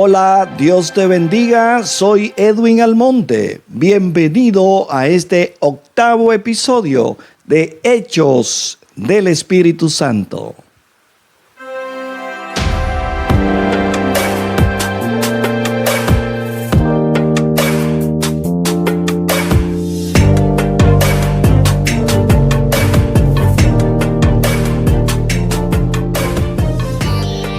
Hola, Dios te bendiga, soy Edwin Almonte. Bienvenido a este 8º episodio de Hechos del Espíritu Santo.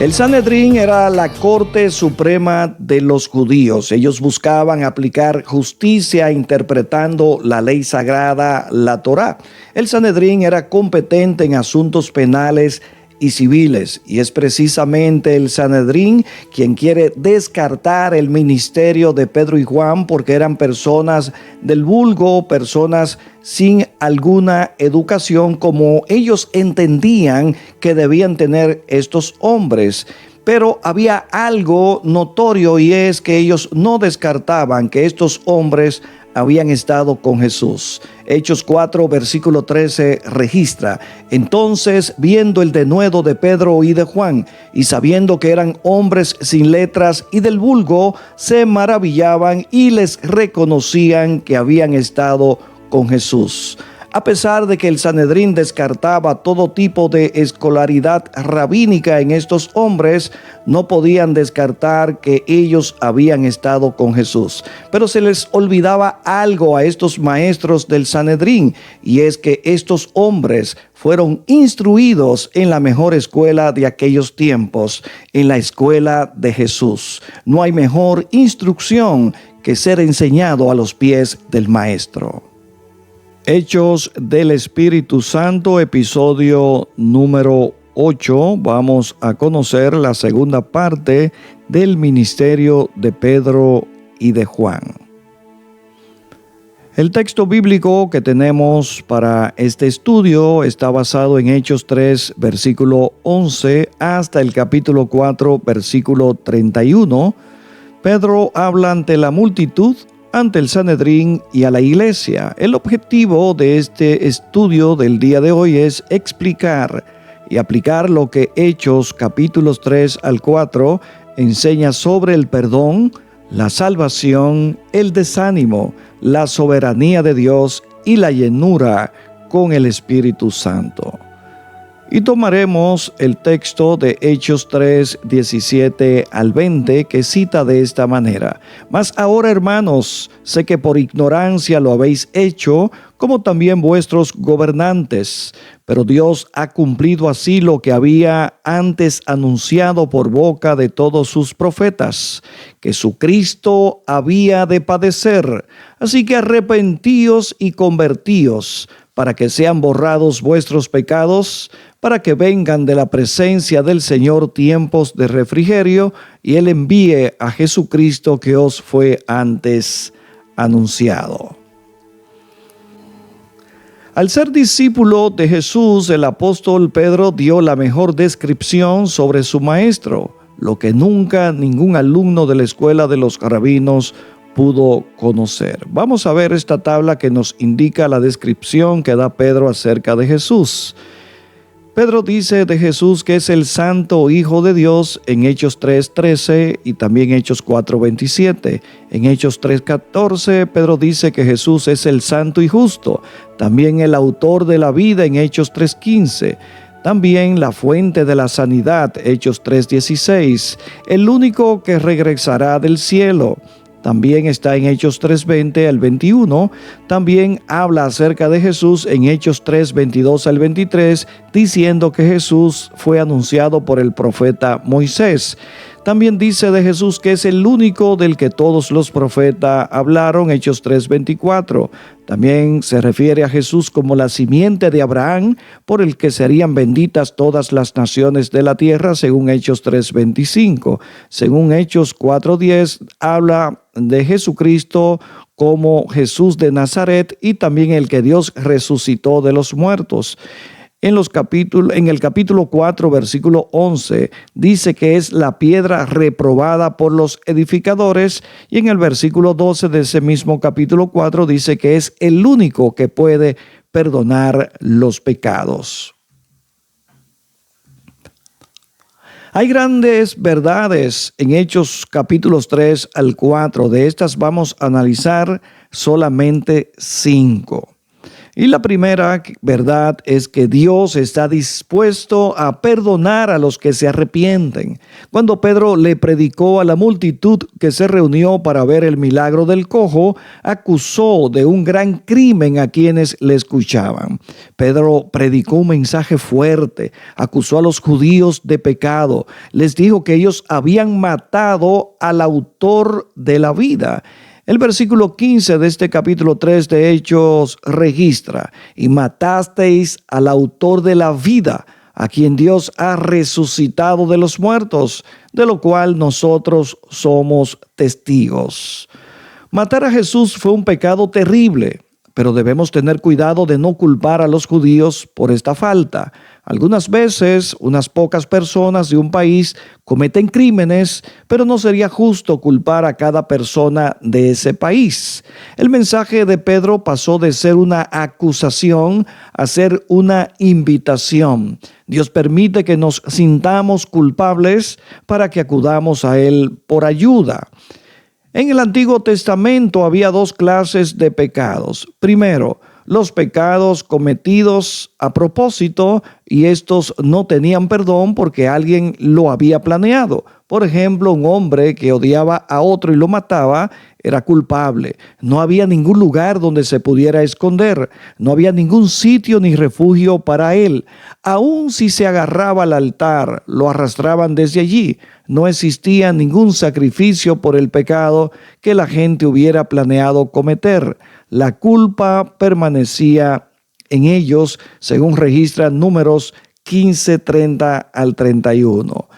El Sanedrín era la corte suprema de los judíos. Ellos buscaban aplicar justicia interpretando la ley sagrada, la Torá. El Sanedrín era competente en asuntos penales y civiles, y es precisamente el Sanedrín quien quiere descartar el ministerio de Pedro y Juan porque eran personas del vulgo, personas sin alguna educación como ellos entendían que debían tener estos hombres. Pero había algo notorio, y es que ellos no descartaban que estos hombres habían estado con Jesús. Hechos 4, versículo 13 registra: entonces, viendo el denuedo de Pedro y de Juan, y sabiendo que eran hombres sin letras y del vulgo, se maravillaban y les reconocían que habían estado con Jesús. A pesar de que el Sanedrín descartaba todo tipo de escolaridad rabínica en estos hombres, no podían descartar que ellos habían estado con Jesús. Pero se les olvidaba algo a estos maestros del Sanedrín, y es que estos hombres fueron instruidos en la mejor escuela de aquellos tiempos, en la escuela de Jesús. No hay mejor instrucción que ser enseñado a los pies del Maestro. Hechos del Espíritu Santo, episodio número 8. Vamos a conocer la segunda parte del ministerio de Pedro y de Juan. El texto bíblico que tenemos para este estudio está basado en Hechos 3, versículo 11, hasta el capítulo 4, versículo 31. Pedro habla ante la multitud, ante el Sanedrín y a la iglesia. El objetivo de este estudio del día de hoy es explicar y aplicar lo que Hechos capítulos 3 al 4 enseña sobre el perdón, la salvación, el desánimo, la soberanía de Dios y la llenura con el Espíritu Santo. Y tomaremos el texto de Hechos 3, 17 al 20, que cita de esta manera: Mas ahora, hermanos, sé que por ignorancia lo habéis hecho, como también vuestros gobernantes. Pero Dios ha cumplido así lo que había antes anunciado por boca de todos sus profetas, que su Cristo había de padecer. Así que arrepentíos y convertíos, para que sean borrados vuestros pecados, para que vengan de la presencia del Señor tiempos de refrigerio, y Él envíe a Jesucristo que os fue antes anunciado. Al ser discípulo de Jesús, el apóstol Pedro dio la mejor descripción sobre su maestro, lo que nunca ningún alumno de la escuela de los rabinos pudo conocer. Vamos a ver esta tabla que nos indica la descripción que da Pedro acerca de Jesús. Pedro dice de Jesús que es el Santo Hijo de Dios en Hechos 3:13 y también Hechos 4:27. En Hechos 3:14, Pedro dice que Jesús es el Santo y Justo, también el autor de la vida en Hechos 3:15. También la fuente de la sanidad, Hechos 3:16, el único que regresará del cielo. También está en Hechos 3:20 al 21. También habla acerca de Jesús en Hechos 3:22 al 23, diciendo que Jesús fue anunciado por el profeta Moisés. También dice de Jesús que es el único del que todos los profetas hablaron, Hechos 3:24. También se refiere a Jesús como la simiente de Abraham, por el que serían benditas todas las naciones de la tierra, según Hechos 3:25. Según Hechos 4:10, habla de Jesucristo como Jesús de Nazaret y también el que Dios resucitó de los muertos. En el capítulo 4, versículo 11, dice que es la piedra reprobada por los edificadores, y en el versículo 12 de ese mismo capítulo 4 dice que es el único que puede perdonar los pecados. Hay grandes verdades en Hechos capítulos 3 al 4. De estas vamos a analizar solamente 5. Y la primera verdad es que Dios está dispuesto a perdonar a los que se arrepienten. Cuando Pedro le predicó a la multitud que se reunió para ver el milagro del cojo, acusó de un gran crimen a quienes le escuchaban. Pedro predicó un mensaje fuerte, acusó a los judíos de pecado, les dijo que ellos habían matado al autor de la vida. El versículo 15 de este capítulo 3 de Hechos registra: y matasteis al autor de la vida, a quien Dios ha resucitado de los muertos, de lo cual nosotros somos testigos. Matar a Jesús fue un pecado terrible, pero debemos tener cuidado de no culpar a los judíos por esta falta. Algunas veces, unas pocas personas de un país cometen crímenes, pero no sería justo culpar a cada persona de ese país. El mensaje de Pedro pasó de ser una acusación a ser una invitación. Dios permite que nos sintamos culpables para que acudamos a Él por ayuda. En el Antiguo Testamento había dos clases de pecados. Primero, los pecados cometidos a propósito, y estos no tenían perdón porque alguien lo había planeado. Por ejemplo, un hombre que odiaba a otro y lo mataba era culpable. No había ningún lugar donde se pudiera esconder. No había ningún sitio ni refugio para él. Aun si se agarraba al altar, lo arrastraban desde allí. No existía ningún sacrificio por el pecado que la gente hubiera planeado cometer. La culpa permanecía en ellos, según registran Números 15, 30 al 31.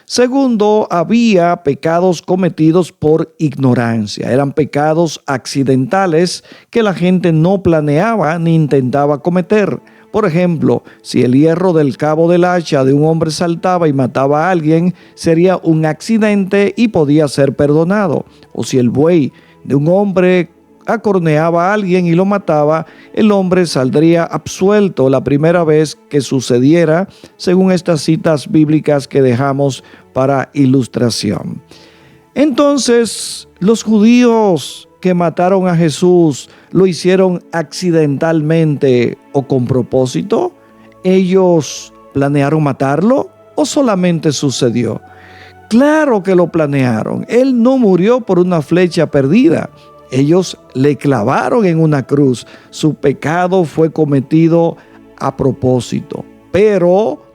Segundo, había pecados cometidos por ignorancia. Eran pecados accidentales que la gente no planeaba ni intentaba cometer. Por ejemplo, si el hierro del cabo del hacha de un hombre saltaba y mataba a alguien, sería un accidente y podía ser perdonado. O si el buey de un hombre acorneaba a alguien y lo mataba, el hombre saldría absuelto la primera vez que sucediera, según estas citas bíblicas que dejamos para ilustración. Entonces, los judíos que mataron a Jesús, ¿lo hicieron accidentalmente o con propósito? ¿Ellos planearon matarlo o solamente sucedió? Claro que lo planearon. Él no murió por una flecha perdida. Ellos le clavaron en una cruz. Su pecado fue cometido a propósito. Pero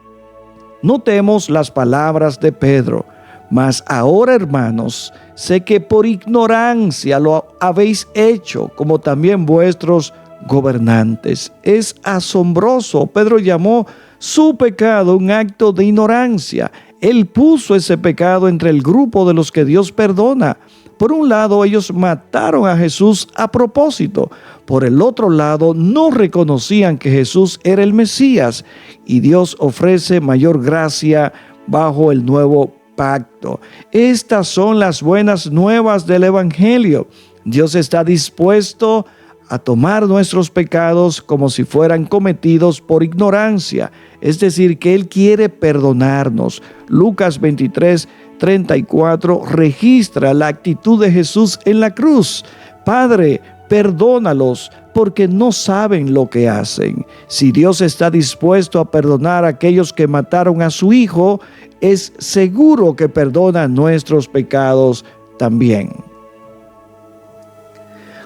notemos las palabras de Pedro. Mas ahora, hermanos, sé que por ignorancia lo habéis hecho, como también vuestros gobernantes. Es asombroso. Pedro llamó su pecado un acto de ignorancia. Él puso ese pecado entre el grupo de los que Dios perdona. Por un lado, ellos mataron a Jesús a propósito. Por el otro lado, no reconocían que Jesús era el Mesías, y Dios ofrece mayor gracia bajo el nuevo pacto. Estas son las buenas nuevas del Evangelio. Dios está dispuesto a tomar nuestros pecados como si fueran cometidos por ignorancia, es decir, que Él quiere perdonarnos. Lucas 23:34 registra la actitud de Jesús en la cruz. Padre, perdónalos porque no saben lo que hacen. Si Dios está dispuesto a perdonar a aquellos que mataron a su Hijo, es seguro que perdona nuestros pecados también.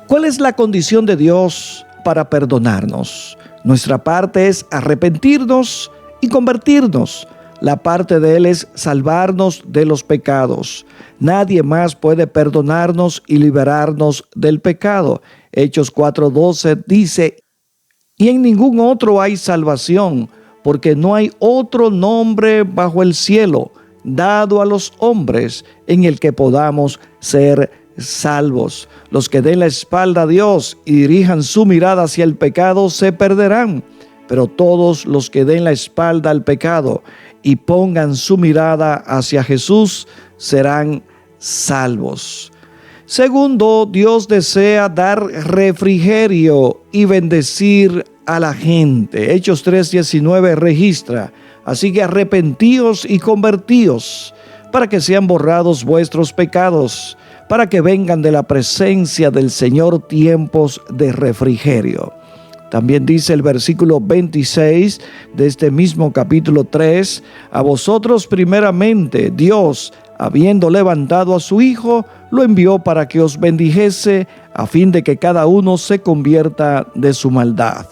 ¿Cuál es la condición de Dios para perdonarnos? Nuestra parte es arrepentirnos y convertirnos. La parte de Él es salvarnos de los pecados. Nadie más puede perdonarnos y liberarnos del pecado. Hechos 4:12 dice: y en ningún otro hay salvación, porque no hay otro nombre bajo el cielo dado a los hombres en el que podamos ser salvos. Los que den la espalda a Dios y dirijan su mirada hacia el pecado se perderán, pero todos los que den la espalda al pecado y pongan su mirada hacia Jesús serán salvos. Segundo, Dios desea dar refrigerio y bendecir a la gente. Hechos 3:19 registra: Así que arrepentíos y convertíos, para que sean borrados vuestros pecados, para que vengan de la presencia del Señor tiempos de refrigerio. También dice el versículo 26 de este mismo capítulo 3, a vosotros primeramente Dios, habiendo levantado a su Hijo, lo envió para que os bendijese, a fin de que cada uno se convierta de su maldad.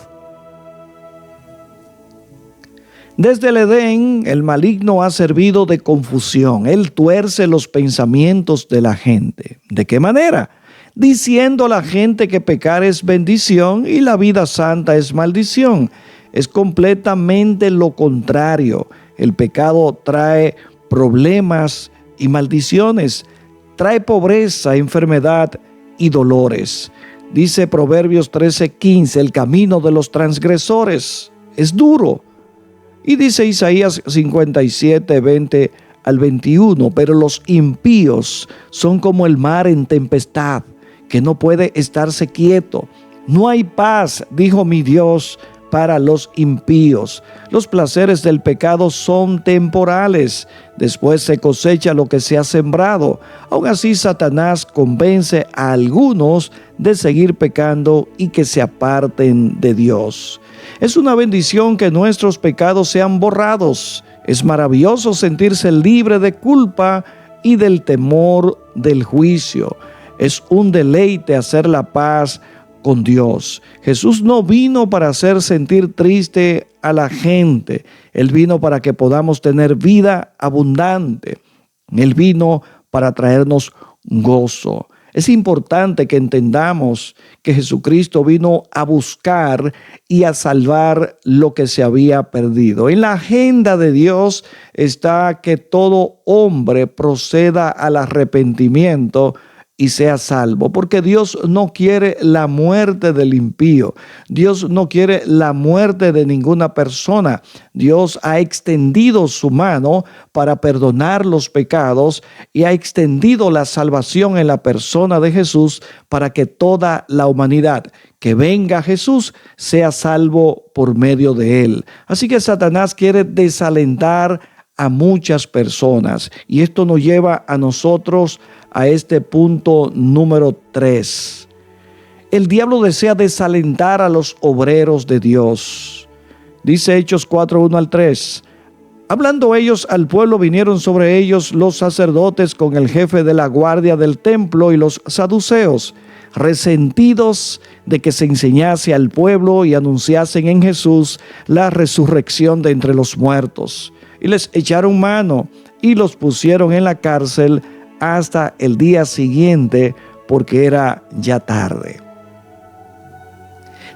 Desde el Edén, el maligno ha servido de confusión. Él tuerce los pensamientos de la gente. ¿De qué manera? Diciendo a la gente que pecar es bendición y la vida santa es maldición. Es completamente lo contrario. El pecado trae problemas y maldiciones. Trae pobreza, enfermedad y dolores. Dice Proverbios 13:15, el camino de los transgresores es duro. Y dice Isaías 57, 20 al 21, pero los impíos son como el mar en tempestad, que no puede estarse quieto. No hay paz, dijo mi Dios, para los impíos. Los placeres del pecado son temporales. Después se cosecha lo que se ha sembrado. Aún así, Satanás convence a algunos de seguir pecando y que se aparten de Dios. Es una bendición que nuestros pecados sean borrados. Es maravilloso sentirse libre de culpa y del temor del juicio. Es un deleite hacer la paz con Dios. Jesús no vino para hacer sentir triste a la gente. Él vino para que podamos tener vida abundante. Él vino para traernos gozo. Es importante que entendamos que Jesucristo vino a buscar y a salvar lo que se había perdido. En la agenda de Dios está que todo hombre proceda al arrepentimiento y sea salvo, porque Dios no quiere la muerte del impío. Dios no quiere la muerte de ninguna persona. Dios ha extendido su mano para perdonar los pecados y ha extendido la salvación en la persona de Jesús para que toda la humanidad que venga a Jesús sea salvo por medio de él. Así que Satanás quiere desalentar a muchas personas y esto nos lleva a nosotros a este punto número 3. El diablo desea desalentar a los obreros de Dios. Dice Hechos 4, 1 al 3. Hablando ellos al pueblo, vinieron sobre ellos los sacerdotes con el jefe de la guardia del templo y los saduceos, resentidos de que se enseñase al pueblo y anunciasen en Jesús la resurrección de entre los muertos. Y les echaron mano y los pusieron en la cárcel hasta el día siguiente, porque era ya tarde.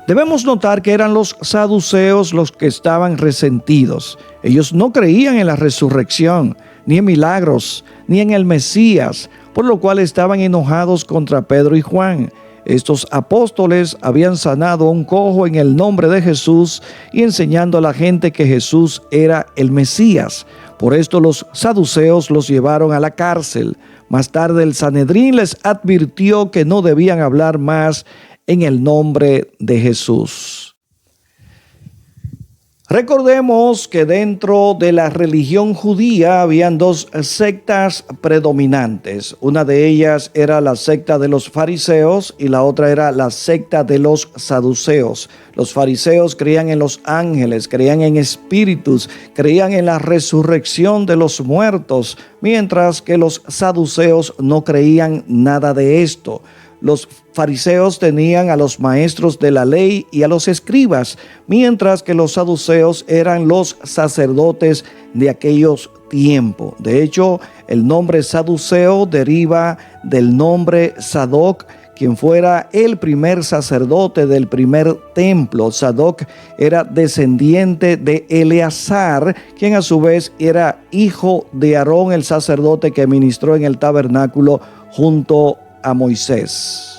Debemos notar que eran los saduceos los que estaban resentidos. Ellos no creían en la resurrección, ni en milagros, ni en el Mesías, por lo cual estaban enojados contra Pedro y Juan. Estos apóstoles habían sanado a un cojo en el nombre de Jesús y enseñando a la gente que Jesús era el Mesías. Por esto los saduceos los llevaron a la cárcel. Más tarde el Sanedrín les advirtió que no debían hablar más en el nombre de Jesús. Recordemos que dentro de la religión judía habían dos sectas predominantes. Una de ellas era la secta de los fariseos y la otra era la secta de los saduceos. Los fariseos creían en los ángeles, creían en espíritus, creían en la resurrección de los muertos, mientras que los saduceos no creían nada de esto. Los fariseos tenían a los maestros de la ley y a los escribas, mientras que los saduceos eran los sacerdotes de aquellos tiempos. De hecho, el nombre saduceo deriva del nombre Sadoc, quien fuera el primer sacerdote del primer templo. Sadoc era descendiente de Eleazar, quien a su vez era hijo de Aarón, el sacerdote que ministró en el tabernáculo junto a Moisés.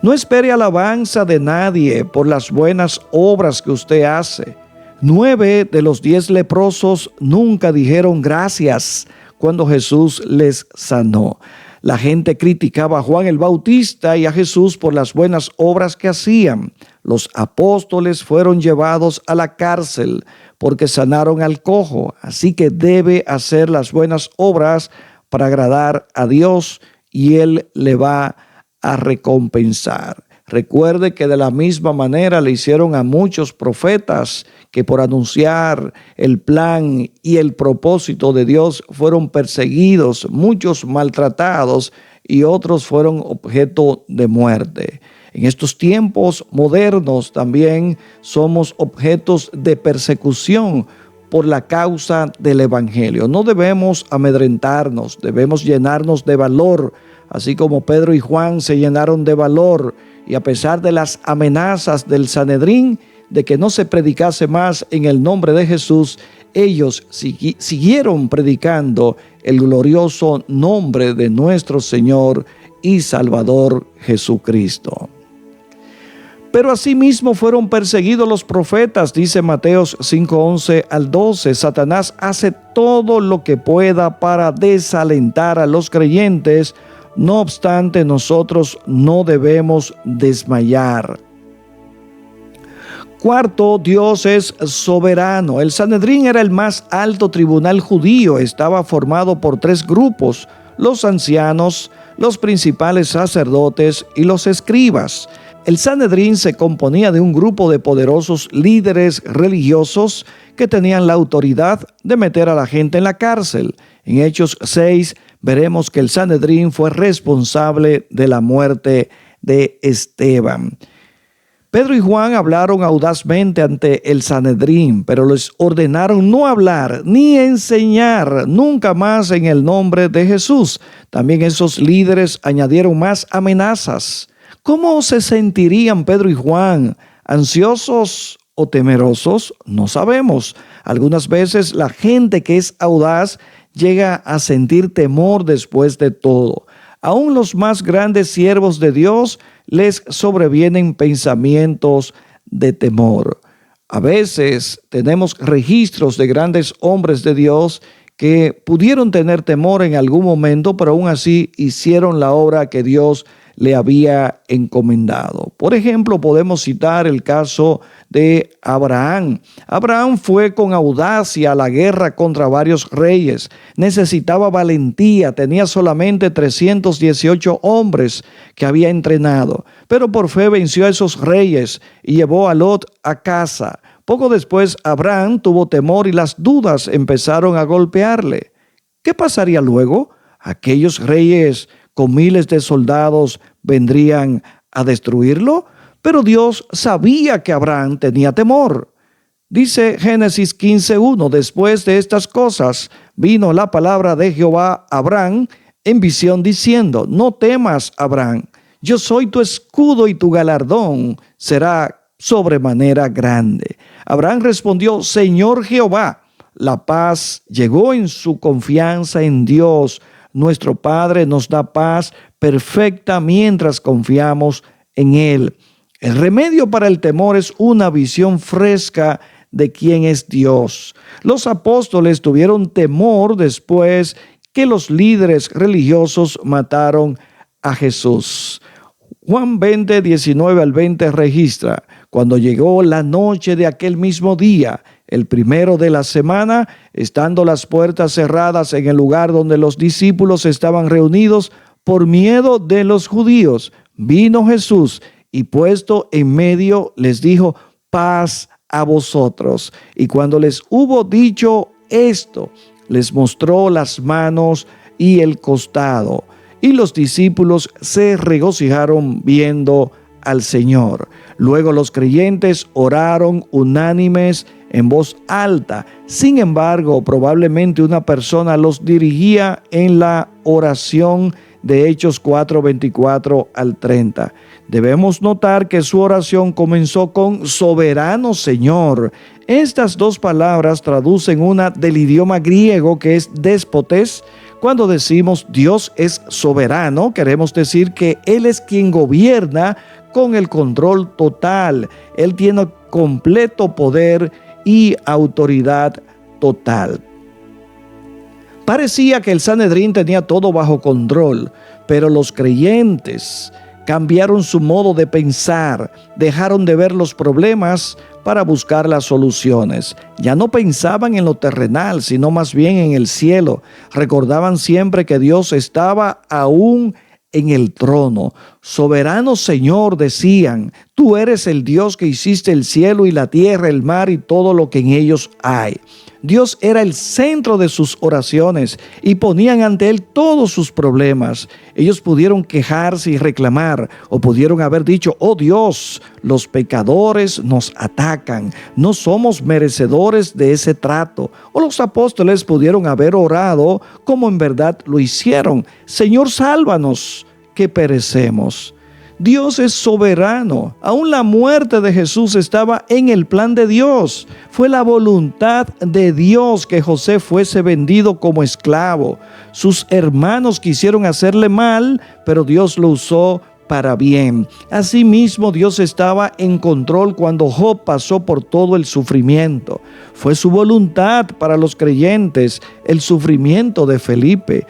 No espere alabanza de nadie por las buenas obras que usted hace. 9 de los 10 leprosos nunca dijeron gracias cuando Jesús les sanó. La gente criticaba a Juan el Bautista y a Jesús por las buenas obras que hacían. Los apóstoles fueron llevados a la cárcel porque sanaron al cojo, así que debe hacer las buenas obras para agradar a Dios y Él le va a recompensar. Recuerde que de la misma manera le hicieron a muchos profetas que por anunciar el plan y el propósito de Dios fueron perseguidos, muchos maltratados y otros fueron objeto de muerte. En estos tiempos modernos también somos objetos de persecución por la causa del Evangelio. No debemos amedrentarnos, debemos llenarnos de valor, así como Pedro y Juan se llenaron de valor. Y a pesar de las amenazas del Sanedrín de que no se predicase más en el nombre de Jesús, ellos siguieron predicando el glorioso nombre de nuestro Señor y Salvador Jesucristo. Pero asimismo fueron perseguidos los profetas, dice Mateos 5:11 al 12. Satanás hace todo lo que pueda para desalentar a los creyentes. No obstante, nosotros no debemos desmayar. Cuarto, Dios es soberano. El Sanedrín era el más alto tribunal judío. Estaba formado por 3 grupos: los ancianos, los principales sacerdotes y los escribas. El Sanedrín se componía de un grupo de poderosos líderes religiosos que tenían la autoridad de meter a la gente en la cárcel. En Hechos 6 veremos que el Sanedrín fue responsable de la muerte de Esteban. Pedro y Juan hablaron audazmente ante el Sanedrín, pero les ordenaron no hablar ni enseñar nunca más en el nombre de Jesús. También esos líderes añadieron más amenazas. ¿Cómo se sentirían Pedro y Juan? ¿Ansiosos o temerosos? No sabemos. Algunas veces la gente que es audaz llega a sentir temor después de todo. Aún los más grandes siervos de Dios les sobrevienen pensamientos de temor. A veces tenemos registros de grandes hombres de Dios que pudieron tener temor en algún momento, pero aún así hicieron la obra que Dios le había encomendado. Por ejemplo, podemos citar el caso de Abraham. Abraham fue con audacia a la guerra contra varios reyes. Necesitaba valentía, tenía solamente 318 hombres que había entrenado, pero por fe venció a esos reyes y llevó a Lot a casa. Poco después, Abraham tuvo temor y las dudas empezaron a golpearle. ¿Qué pasaría luego? Aquellos reyes con miles de soldados vendrían a destruirlo, pero Dios sabía que Abraham tenía temor. Dice Génesis 15:1, después de estas cosas vino la palabra de Jehová a Abraham en visión diciendo: no temas, Abraham, yo soy tu escudo y tu galardón será sobremanera grande. Abraham respondió: Señor Jehová. La paz llegó en su confianza en Dios. Nuestro Padre nos da paz perfecta mientras confiamos en Él. El remedio para el temor es una visión fresca de quién es Dios. Los apóstoles tuvieron temor después que los líderes religiosos mataron a Jesús. Juan 20, 19 al 20 registra: cuando llegó la noche de aquel mismo día, el primero de la semana, estando las puertas cerradas en el lugar donde los discípulos estaban reunidos por miedo de los judíos, vino Jesús y puesto en medio les dijo: paz a vosotros. Y cuando les hubo dicho esto, les mostró las manos y el costado. Y los discípulos se regocijaron viendo al Señor. Luego los creyentes oraron unánimes en voz alta. Sin embargo, probablemente una persona los dirigía en la oración de Hechos 4, 24 al 30. Debemos notar que su oración comenzó con soberano Señor. Estas dos palabras traducen una del idioma griego que es déspotes. Cuando decimos Dios es soberano, queremos decir que Él es quien gobierna con el control total. Él tiene completo poder y autoridad total. Parecía que el Sanedrín tenía todo bajo control, pero los creyentes cambiaron su modo de pensar, dejaron de ver los problemas para buscar las soluciones. Ya no pensaban en lo terrenal, sino más bien en el cielo. Recordaban siempre que Dios estaba aún en el trono. Soberano Señor, decían, tú eres el Dios que hiciste el cielo y la tierra, el mar y todo lo que en ellos hay. Dios era el centro de sus oraciones y ponían ante Él todos sus problemas. Ellos pudieron quejarse y reclamar, o pudieron haber dicho, oh Dios, los pecadores nos atacan, no somos merecedores de ese trato. O los apóstoles pudieron haber orado como en verdad lo hicieron, Señor, sálvanos, que perecemos. Dios es soberano. Aún la muerte de Jesús estaba en el plan de Dios. Fue la voluntad de Dios que José fuese vendido como esclavo. Sus hermanos quisieron hacerle mal, pero Dios lo usó para bien. Asimismo, Dios estaba en control cuando Job pasó por todo el sufrimiento. Fue su voluntad para los creyentes el sufrimiento de Felipe.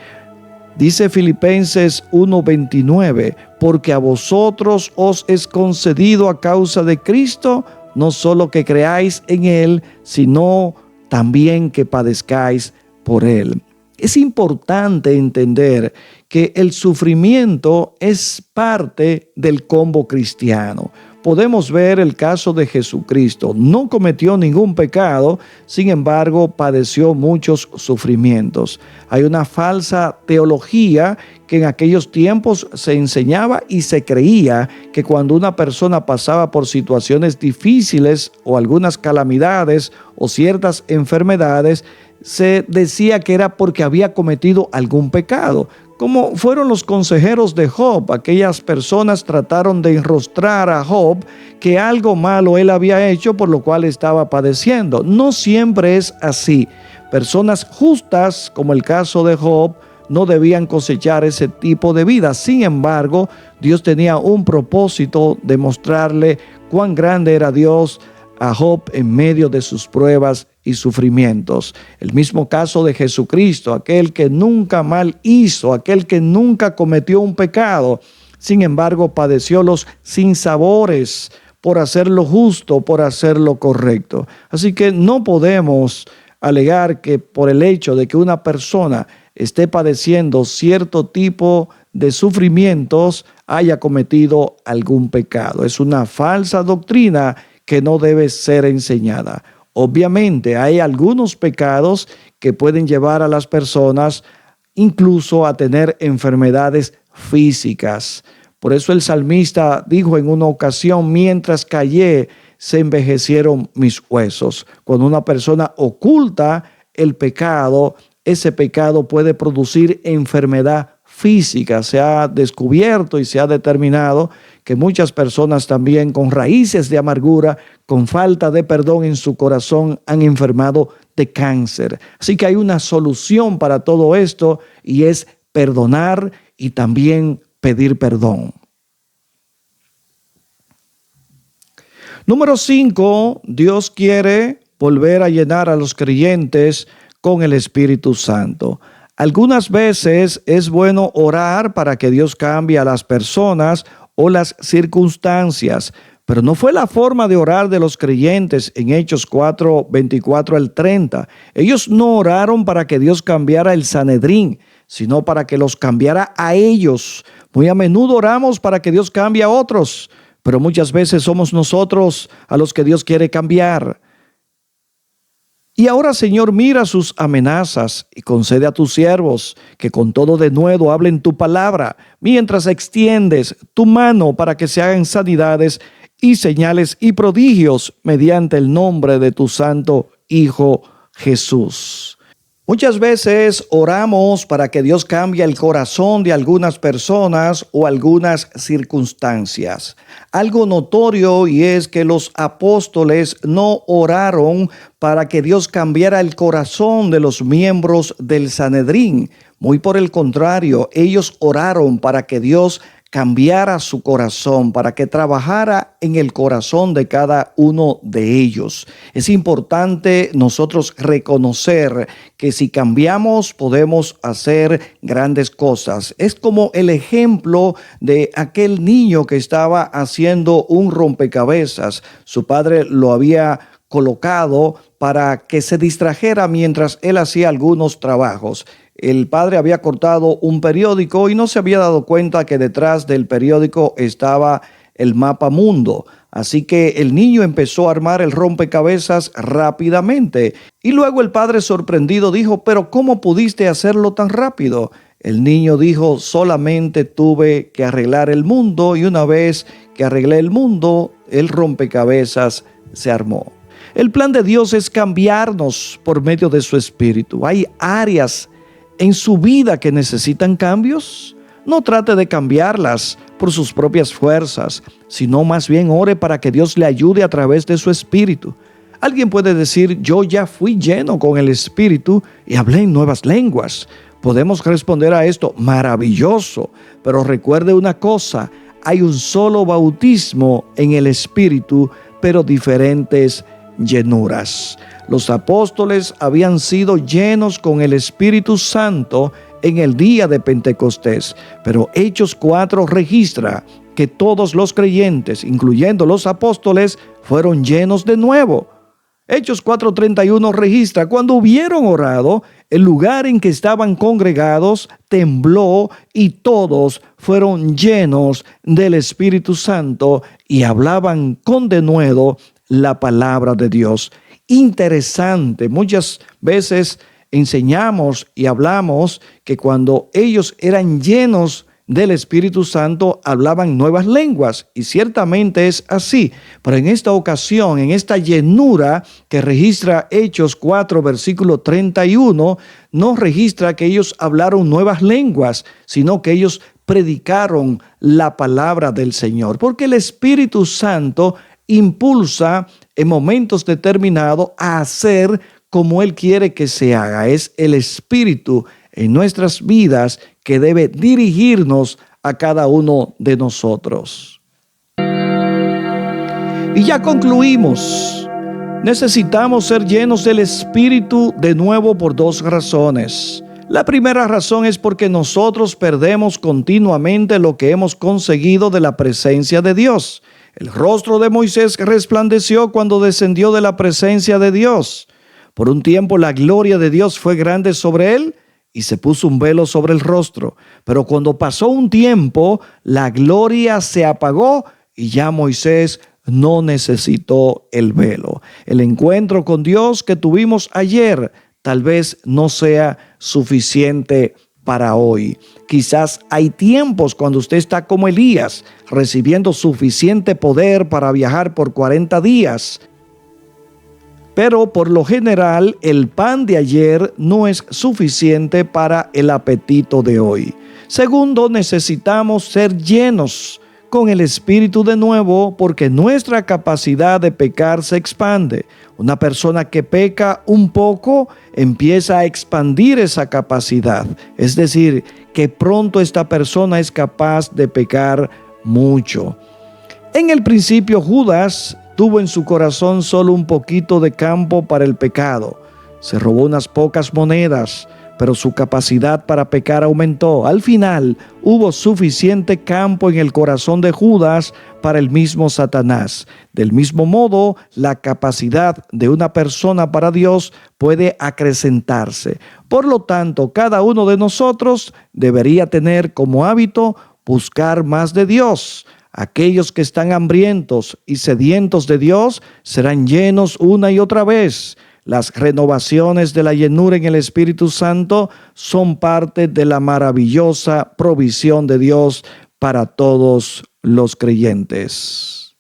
Dice Filipenses 1:29, porque a vosotros os es concedido a causa de Cristo, no solo que creáis en Él, sino también que padezcáis por Él. Es importante entender que el sufrimiento es parte del combo cristiano. Podemos ver el caso de Jesucristo. No cometió ningún pecado, sin embargo, padeció muchos sufrimientos. Hay una falsa teología que en aquellos tiempos se enseñaba y se creía que cuando una persona pasaba por situaciones difíciles o algunas calamidades o ciertas enfermedades, se decía que era porque había cometido algún pecado. Como fueron los consejeros de Job, aquellas personas trataron de enrostrar a Job que algo malo él había hecho por lo cual estaba padeciendo. No siempre es así. Personas justas, como el caso de Job, no debían cosechar ese tipo de vida. Sin embargo, Dios tenía un propósito de mostrarle cuán grande era Dios a Job en medio de sus pruebas y sufrimientos. El mismo caso de Jesucristo, aquel que nunca mal hizo, aquel que nunca cometió un pecado, sin embargo padeció los sinsabores por hacer lo justo, por hacer lo correcto. Así que no podemos alegar que por el hecho de que una persona esté padeciendo cierto tipo de sufrimientos haya cometido algún pecado. Es una falsa doctrina que no debe ser enseñada. Obviamente hay algunos pecados que pueden llevar a las personas incluso a tener enfermedades físicas. Por eso el salmista dijo en una ocasión, mientras callé, se envejecieron mis huesos. Cuando una persona oculta el pecado, ese pecado puede producir enfermedad física. Se ha descubierto y se ha determinado que muchas personas también con raíces de amargura, con falta de perdón en su corazón, han enfermado de cáncer. Así que hay una solución para todo esto y es perdonar y también pedir perdón. Número 5, Dios quiere volver a llenar a los creyentes con el Espíritu Santo. Algunas veces es bueno orar para que Dios cambie a las personas o las circunstancias, pero no fue la forma de orar de los creyentes en Hechos 4:24 al 30. Ellos no oraron para que Dios cambiara el Sanedrín, sino para que los cambiara a ellos. Muy a menudo oramos para que Dios cambie a otros, pero muchas veces somos nosotros a los que Dios quiere cambiar. Y ahora, Señor, mira sus amenazas y concede a tus siervos que con todo denuedo hablen tu palabra, mientras extiendes tu mano para que se hagan sanidades y señales y prodigios mediante el nombre de tu santo Hijo Jesús. Muchas veces oramos para que Dios cambie el corazón de algunas personas o algunas circunstancias. Algo notorio y es que los apóstoles no oraron para que Dios cambiara el corazón de los miembros del Sanedrín. Muy por el contrario, ellos oraron para que Dios cambiara su corazón, para que trabajara en el corazón de cada uno de ellos. Es importante nosotros reconocer que si cambiamos podemos hacer grandes cosas. Es como el ejemplo de aquel niño que estaba haciendo un rompecabezas. Su padre lo había colocado para que se distrajera mientras él hacía algunos trabajos. El padre había cortado un periódico y no se había dado cuenta que detrás del periódico estaba el mapa mundo. Así que el niño empezó a armar el rompecabezas rápidamente. Y luego el padre, sorprendido, dijo: ¿pero cómo pudiste hacerlo tan rápido? El niño dijo: solamente tuve que arreglar el mundo, y una vez que arreglé el mundo, el rompecabezas se armó. El plan de Dios es cambiarnos por medio de su Espíritu. Hay áreas en su vida que necesitan cambios. No trate de cambiarlas por sus propias fuerzas, sino más bien ore para que Dios le ayude a través de su Espíritu. Alguien puede decir: yo ya fui lleno con el Espíritu y hablé en nuevas lenguas. Podemos responder a esto: maravilloso, pero recuerde una cosa: hay un solo bautismo en el Espíritu, pero diferentes llenuras. Los apóstoles habían sido llenos con el Espíritu Santo en el día de Pentecostés, pero Hechos 4 registra que todos los creyentes, incluyendo los apóstoles, fueron llenos de nuevo. Hechos 4:31 registra: cuando hubieron orado, el lugar en que estaban congregados tembló y todos fueron llenos del Espíritu Santo y hablaban con denuedo la palabra de Dios. Interesante, muchas veces enseñamos y hablamos que cuando ellos eran llenos del Espíritu Santo hablaban nuevas lenguas, y ciertamente es así, pero en esta ocasión, en esta llenura que registra Hechos 4 versículo 31, no registra que ellos hablaron nuevas lenguas, sino que ellos predicaron la palabra del Señor, porque el Espíritu Santo impulsa en momentos determinados a hacer como Él quiere que se haga. Es el Espíritu en nuestras vidas que debe dirigirnos a cada uno de nosotros. Y ya concluimos. Necesitamos ser llenos del Espíritu de nuevo por dos razones. La primera razón es porque nosotros perdemos continuamente lo que hemos conseguido de la presencia de Dios. El rostro de Moisés resplandeció cuando descendió de la presencia de Dios. Por un tiempo la gloria de Dios fue grande sobre él y se puso un velo sobre el rostro. Pero cuando pasó un tiempo, la gloria se apagó y ya Moisés no necesitó el velo. El encuentro con Dios que tuvimos ayer tal vez no sea suficiente para hoy. Quizás hay tiempos cuando usted está como Elías, recibiendo suficiente poder para viajar por 40 días. Pero por lo general, el pan de ayer no es suficiente para el apetito de hoy. Segundo, necesitamos ser llenos con el Espíritu de nuevo, porque nuestra capacidad de pecar se expande. Una persona que peca un poco empieza a expandir esa capacidad. Es decir, que pronto esta persona es capaz de pecar mucho. En el principio, Judas tuvo en su corazón solo un poquito de campo para el pecado. Se robó unas pocas monedas, pero su capacidad para pecar aumentó. Al final, hubo suficiente campo en el corazón de Judas para el mismo Satanás. Del mismo modo, la capacidad de una persona para Dios puede acrecentarse. Por lo tanto, cada uno de nosotros debería tener como hábito buscar más de Dios. Aquellos que están hambrientos y sedientos de Dios serán llenos una y otra vez. Las renovaciones de la llenura en el Espíritu Santo son parte de la maravillosa provisión de Dios para todos los creyentes.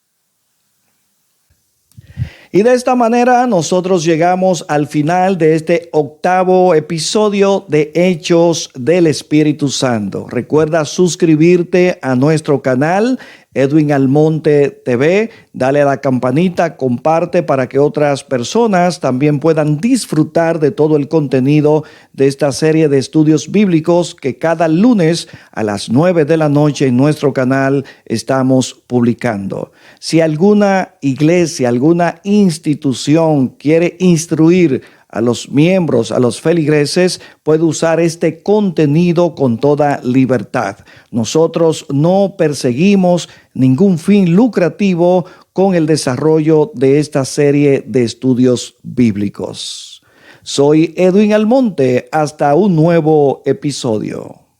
Y de esta manera nosotros llegamos al final de este 8º episodio de Hechos del Espíritu Santo. Recuerda suscribirte a nuestro canal Edwin Almonte TV. Dale a la campanita, comparte para que otras personas también puedan disfrutar de todo el contenido de esta serie de estudios bíblicos que cada lunes a las 9 de la noche en nuestro canal estamos publicando. Si alguna iglesia, alguna institución quiere instruir a los miembros, a los feligreses, puede usar este contenido con toda libertad. Nosotros no perseguimos ningún fin lucrativo con el desarrollo de esta serie de estudios bíblicos. Soy Edwin Almonte, hasta un nuevo episodio.